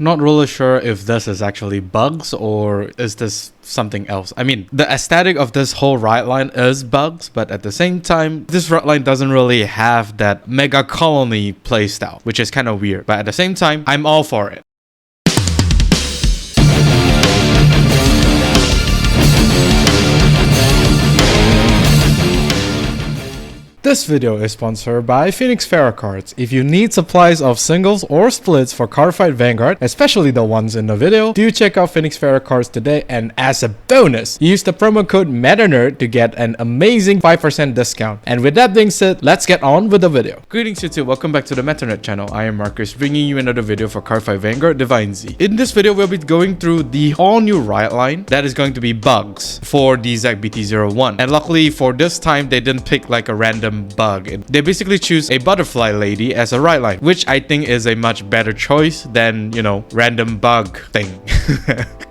Not really sure if this is actually bugs or is this something else. I mean, the aesthetic of this whole Rideline is bugs, but at the same time, this Rideline doesn't really have that Megacolony playstyle, which is kind of weird. But at the same time, I'm all for it. This video is sponsored by Phoenix Pharos cards. If you need supplies of singles or splits for Cardfight Vanguard, especially the ones in the video, do check out Phoenix Pharos cards today, and as a bonus, use the promo code METANERD to get an amazing 5% discount. And with that being said, let's get on with the video. Greetings YouTube, welcome back to the MetaNerd channel. I am Marcus, bringing you another video for Cardfight Vanguard Divine Z. In this video, we'll be going through the all new Rideline that is going to be bugs for DZBT01. And luckily for this time, they didn't pick like a random bug. They basically choose a butterfly lady as a Rideline, which I think is a much better choice than, you know, random bug thing.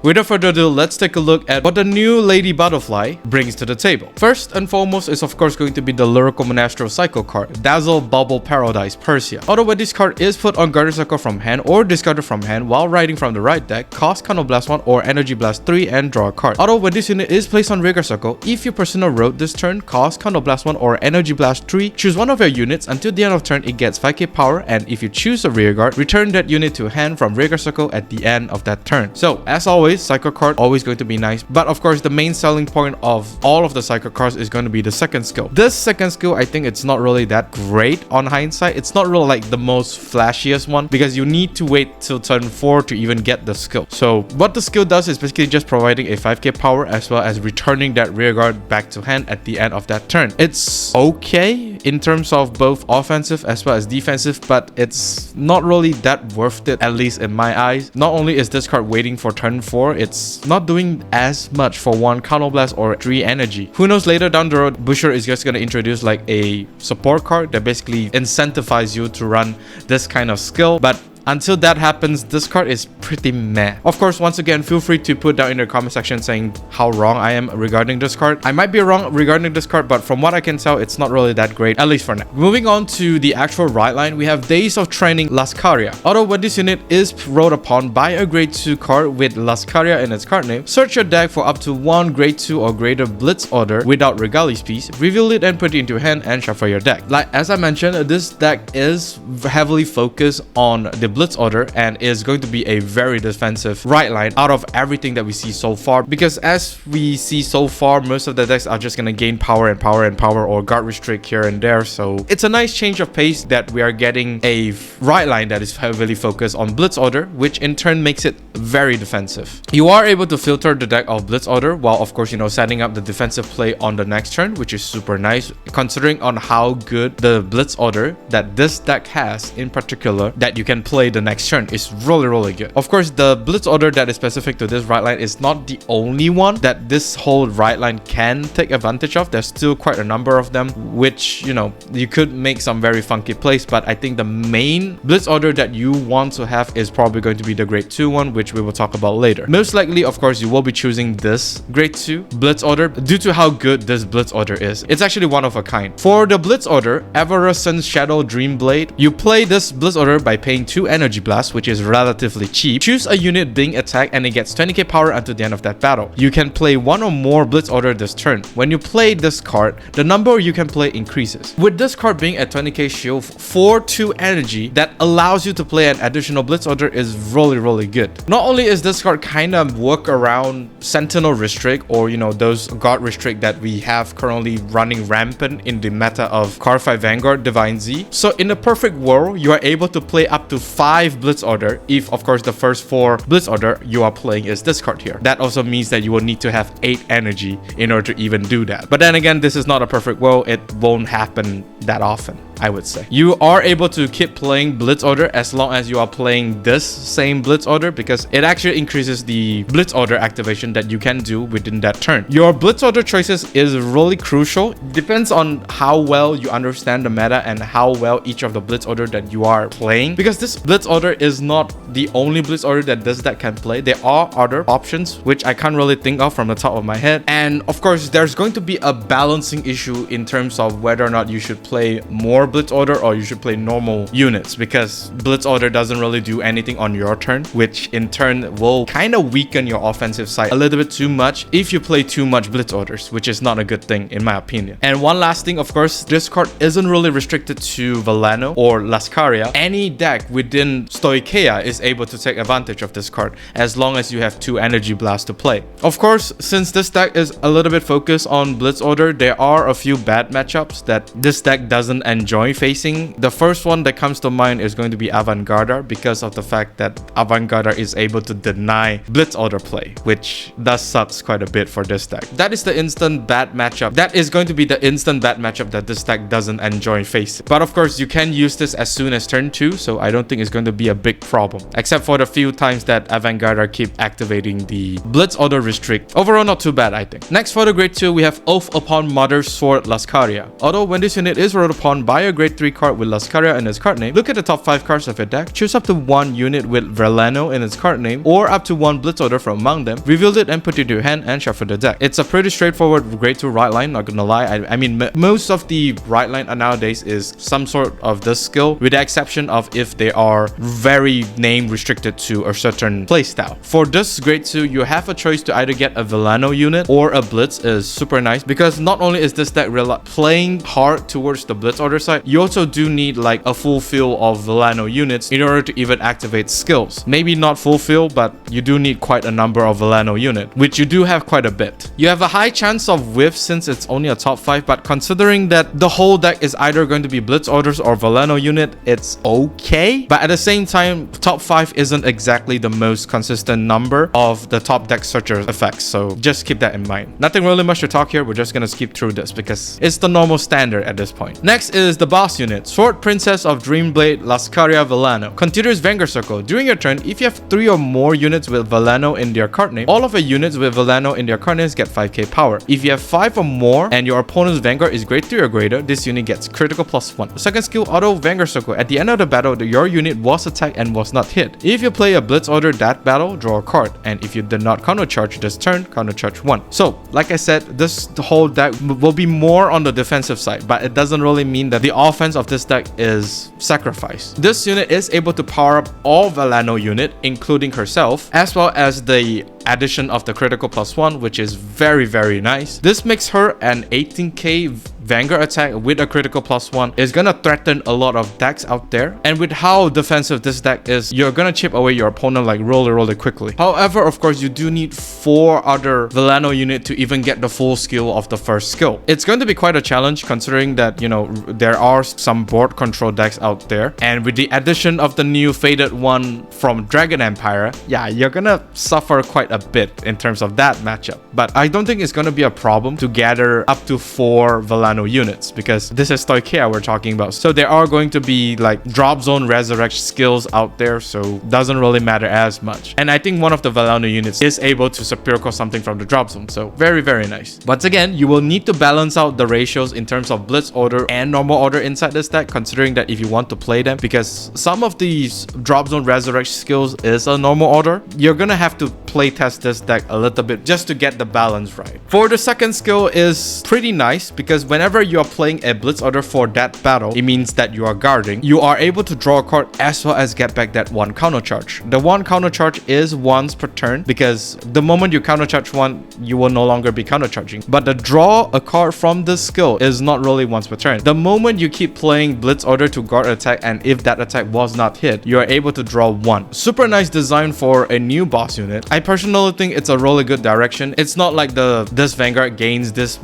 Without further ado, let's take a look at what the new Lady Butterfly brings to the table. First and foremost is of course going to be the Lyrical Monastral Cycle card, Dazzle Bubble Paralyse Percia. Although when this card is put on Guardian Circle from hand or discarded from hand while riding from the right deck, cost Counterblast 1 or Energy Blast 3 and draw a card. Although when this unit is placed on Rearguard Circle, if your personal road this turn, cost Counterblast 1 or Energy Blast 3, choose one of your units. Until the end of turn, it gets 5k power, and if you choose a Rearguard, return that unit to hand from Rearguard Circle at the end of that turn. So as always, Cycle card always going to be nice, but of course the main selling point of all of the Cycle cards is going to be the second skill. This second skill, I think it's not really that great on hindsight. It's not really like the most flashiest one because you need to wait till turn 4 to even get the skill. So what the skill does is basically just providing a 5k power as well as returning that Rearguard back to hand at the end of that turn. It's okay in terms of both offensive as well as defensive, but it's not really that worth it, at least in my eyes. Not only is this card waiting for turn 4, it's not doing as much for 1 Counterblast or 3 energy. Who knows, later down the road, Busher is just going to introduce like a support card that basically incentivizes you to run this kind of skill, but until that happens, this card is pretty meh. Of course, once again, feel free to put down in the comment section saying how wrong I am regarding this card. I might be wrong regarding this card, but from what I can tell, it's not really that great, at least for now. Moving on to the actual Rideline, we have Days of Training Lascaria. Although when this unit is rolled upon by a grade 2 card with Lascaria in its card name, search your deck for up to 1 grade 2 or greater Blitz Order without Regali's piece, reveal it and put it into your hand and shuffle your deck. Like as I mentioned, this deck is heavily focused on the Blitz Order and is going to be a very defensive Rideline out of everything that we see so far, because as we see so far, most of the decks are just going to gain power and power and power or guard restrict here and there. So it's a nice change of pace that we are getting a Rideline that is heavily focused on Blitz Order, which in turn makes it very defensive. You are able to filter the deck of Blitz Order while of course, you know, setting up the defensive play on the next turn, which is super nice considering on how good the Blitz Order that this deck has in particular that you can play the next turn is really good. Of course, the Blitz Order that is specific to this Rideline is not the only one that this whole Rideline can take advantage of. There's still quite a number of them, which, you know, you could make some very funky plays, but I think the main Blitz Order that you want to have is probably going to be the grade 2 one, which we will talk about later. Most likely, of course, you will be choosing this grade 2 Blitz Order due to how good this Blitz Order is. It's actually one of a kind. For the Blitz Order, Effervescent Shadow Dream Blade, you play this Blitz Order by paying 2 Energy Blast, which is relatively cheap. Choose a unit being attacked and it gets 20k power until the end of that battle. You can play 1 or more Blitz Order this turn. When you play this card, the number you can play increases. With this card being at 20k shield for 2 energy, that allows you to play an additional Blitz Order is really good. Not only is this card kind of work around Sentinel Restrict or, you know, those guard restrict that we have currently running rampant in the meta of Cardfight Vanguard Divine Z. So in a perfect world, you are able to play up to 5 Blitz Order if of course the first 4 Blitz Order you are playing is this card here. That also means that you will need to have 8 energy in order to even do that. But then again, this is not a perfect world. It won't happen that often, I would say. You are able to keep playing Blitz Order as long as you are playing this same Blitz Order, because it actually increases the Blitz Order activation that you can do within that turn. Your Blitz Order choices is really crucial. Depends on how well you understand the meta and how well each of the Blitz Order that you are playing, because this Blitz Order is not the only Blitz Order that this deck can play. There are other options which I can't really think of from the top of my head, and of course there's going to be a balancing issue in terms of whether or not you should play more Blitz Order or you should play normal units, because Blitz Order doesn't really do anything on your turn, which in turn will kind of weaken your offensive side a little bit too much if you play too much Blitz Orders, which is not a good thing in my opinion. And one last thing, of course, this card isn't really restricted to Veleno or Lascaria. Any deck within Stoicheia is able to take advantage of this card as long as you have 2 Energy Blasts to play. Of course, since this deck is a little bit focused on Blitz Order, there are a few bad matchups that this deck doesn't enjoy facing. The first one that comes to mind is going to be Vanguard, because of the fact that Vanguard is able to deny Blitz Order play, which does sucks quite a bit for this deck. That is the instant bad matchup. That is going to be the instant bad matchup that this deck doesn't enjoy facing. But of course, you can use this as soon as turn 2, so I don't think it's going to be a big problem, except for the few times that Vanguard keep activating the Blitz Order restrict. Overall, not too bad, I think. Next, for the grade 2, we have Oath Upon Mother's Sword Lascaria. Although when this unit is rolled upon by a grade 3 card with Lascaria in its card name, look at the top 5 cards of your deck, choose up to 1 unit with Veleno in its card name, or up to 1 Blitz Order from among them, reveal it and put it into your hand and shuffle the deck. It's a pretty straightforward grade 2 Rideline, not gonna lie. I mean, most of the Rideline nowadays is some sort of this skill, with the exception of if they are very name restricted to a certain playstyle. For this grade 2, you have a choice to either get a Veleno unit or a Blitz is super nice, because not only is this deck playing hard towards the Blitz Order side, you also do need like a full field of Veleno units in order to even activate skills. Maybe not full field, but you do need quite a number of Veleno unit, which you do have quite a bit. You have a high chance of whiff since it's only a top 5, but considering that the whole deck is either going to be Blitz Orders or Veleno unit, it's okay. But at the same time, top 5 isn't exactly the most consistent number of the top deck searcher effects, so just keep that in mind. Nothing really much to talk here, we're just gonna skip through this because it's the normal standard at this point. Next is the boss unit, Sword Princess of Dreamblade Lascaria Veleno. Continuous Vanguard Circle. During your turn, if you have 3 or more units with Veleno in their card name, all of your units with Veleno in their card names get 5k power. If you have 5 or more and your opponent's Vanguard is grade 3 or greater, this unit gets critical +1. Second skill, Auto Vanguard Circle. At the end of the battle, your unit was attacked and was not hit. If you play a Blitz Order that battle, draw a card, and if you did not countercharge this turn, countercharge 1. So, like I said, this whole deck will be more on the defensive side, but it doesn't really mean that the offense of this deck is sacrificed. This unit is able to power up all Veleno unit, including herself, as well as the addition of the critical +1, which is very nice. This makes her an 18k Vanguard attack with a critical +1 is gonna threaten a lot of decks out there, and with how defensive this deck is, you're gonna chip away your opponent like really quickly. However, of course, you do need 4 other Veleno unit to even get the full skill of the first skill. It's going to be quite a challenge considering that, you know, there are some board control decks out there, and with the addition of the new faded one from Dragon Empire, yeah, you're gonna suffer quite a bit in terms of that matchup. But I don't think it's gonna be a problem to gather up to 4 Veleno units, because this is Stoicheia we're talking about, so there are going to be like drop zone resurrect skills out there, so doesn't really matter as much. And I think one of the Veleno units is able to superior cost something from the drop zone, so very nice. Once again, you will need to balance out the ratios in terms of Blitz Order and normal order inside this deck, considering that if you want to play them, because some of these drop zone resurrect skills is a normal order, you're gonna have to play test this deck a little bit just to get the balance right. For the second skill is pretty nice, because whenever you are playing a Blitz Order for that battle, it means that you are guarding. You are able to draw a card as well as get back that 1 counter charge. The 1 counter charge is once per turn, because the moment you counter charge 1, you will no longer be counter charging. But the draw a card from this skill is not really once per turn. The moment you keep playing Blitz Order to guard attack, and if that attack was not hit, you are able to draw 1. Super nice design for a new boss unit. I personally think it's a really good direction. It's not like this Vanguard gains this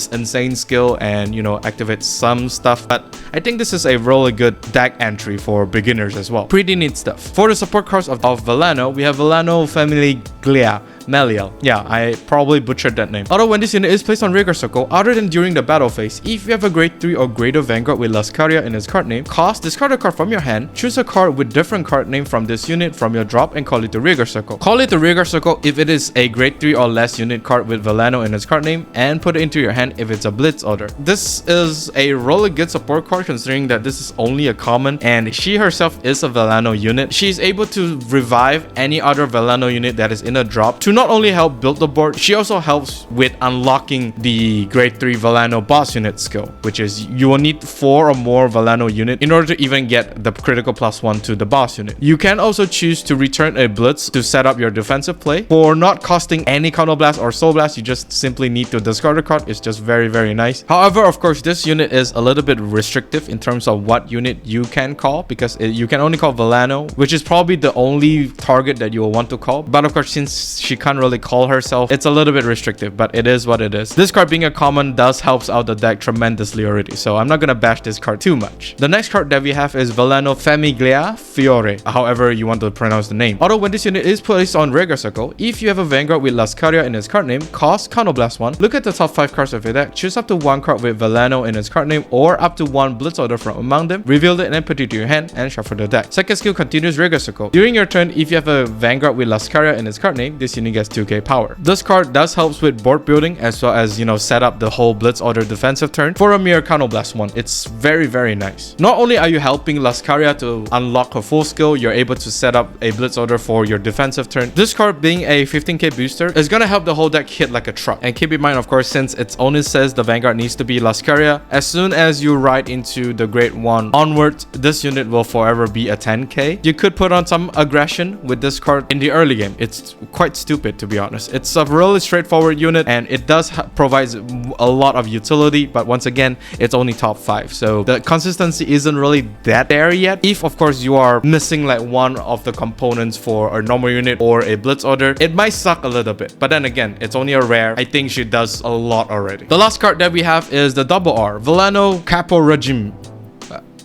insane skill and, you know, activates some stuff, but I think this is a really good deck entry for beginners as well. Pretty neat stuff. For the support cards of Veleno, we have Veleno Famiglia. Melial. Yeah, I probably butchered that name. Although when this unit is placed on Vanguard Circle, other than during the battle phase, if you have a grade 3 or greater Vanguard with Lascaria in its card name, discard a card from your hand, choose a card with different card name from this unit from your drop, and call it the Vanguard Circle. Call it the Vanguard Circle if it is a grade 3 or less unit card with Veleno in its card name, and put it into your hand if it's a Blitz Order. This is a really good support card considering that this is only a common, and she herself is a Veleno unit. She's able to revive any other Veleno unit that is in a drop to not only help build the board, she also helps with unlocking the grade 3 Veleno boss unit skill, which is you will need 4 or more Veleno unit in order to even get the critical +1 to the boss unit. You can also choose to return a Blitz to set up your defensive play. For not costing any Counter Blast or Soul Blast, you just simply need to discard a card. It's just very, very nice. However, of course, this unit is a little bit restrictive in terms of what unit you can call, because you can only call Veleno, which is probably the only target that you will want to call. But of course, since she can't really call herself, it's a little bit restrictive, but it is what it is. This card being a common does helps out the deck tremendously already, so I'm not gonna bash this card too much. The next card that we have is Veleno Famiglia Fiore, however you want to pronounce the name. Although when this unit is placed on Regular Circle, if you have a Vanguard with Lascaria in its card name, cost Counter Blast 1, look at the top 5 cards of your deck, choose up to 1 card with Veleno in its card name or up to 1 Blitz Order from among them, reveal it and put it to your hand and shuffle the deck. Second skill continues Regular Circle. During your turn, if you have a Vanguard with Lascaria in its card name, this unit gets 2k power. This card does help with board building as well as, you know, set up the whole Blitz Order defensive turn for a mere Counter Blast 1. It's very, very nice. Not only are you helping Lascaria to unlock her full skill, you're able to set up a Blitz Order for your defensive turn. This card being a 15k booster is gonna help the whole deck hit like a truck. And keep in mind, of course, since it only says the Vanguard needs to be Lascaria, as soon as you ride into the grade 1 onwards, this unit will forever be a 10k. You could put on some aggression with this card in the early game. It's quite stupid, to be honest. It's a really straightforward unit and it does provide a lot of utility, but once again, it's only top 5, so the consistency isn't really that there yet. If of course you are missing like one of the components for a normal unit or a Blitz Order, it might suck a little bit, but then again, it's only a rare. I think she does a lot already. The last card that we have is the double R, Veleno Caporegime.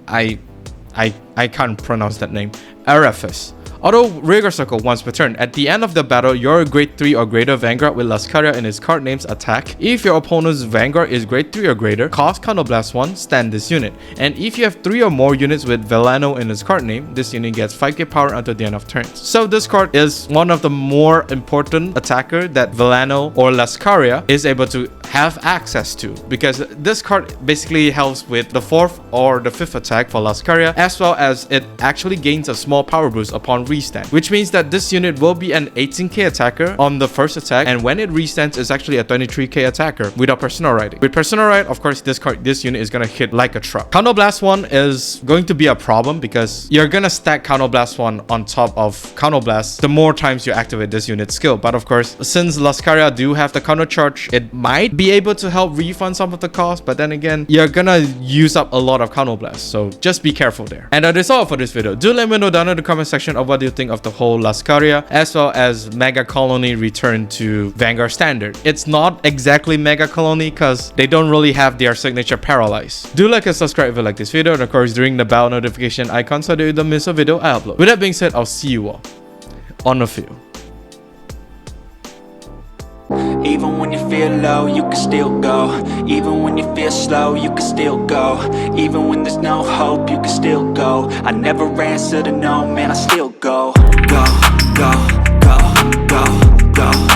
I can't pronounce that name. Erafus. Auto Regular Circle once per turn. At the end of the battle, your grade 3 or greater Vanguard with Lascaria in its card names attack. If your opponent's Vanguard is grade 3 or greater, cost Counter Blast 1, stand this unit. And if you have 3 or more units with Veleno in its card name, this unit gets 5k power until the end of turns. So this card is one of the more important attacker that Veleno or Lascaria is able to have access to, because this card basically helps with the 4th or the 5th attack for Lascaria, as well as it actually gains a small power boost upon restand, which means that this unit will be an 18k attacker on the first attack, and when it restands, it's actually a 23k attacker without personal riding. With personal ride, of course, this unit is gonna hit like a truck. Counter Blast 1 is going to be a problem because you're gonna stack Counter Blast 1 on top of Counter Blast the more times you activate this unit's skill. But of course, since Lascaria do have the counter charge, it might be able to help refund some of the cost, but then again, you're gonna use up a lot of Counter Blast, so just be careful there. And that is all for this video. Do let me know down in the comment section of what do you think of the whole Lascaria, as well as Megacolony return to Vanguard Standard. It's not exactly Megacolony because they don't really have their signature Paralyze. Do like and subscribe if you like this video, and of course, ring the bell notification icon so that you don't miss a video I upload. With that being said, I'll see you all on the field. Even when you feel low, you can still go. Even when you feel slow, you can still go. Even when there's no hope, you can still go. I never answer to no, man, I still go. Go, go, go, go, go.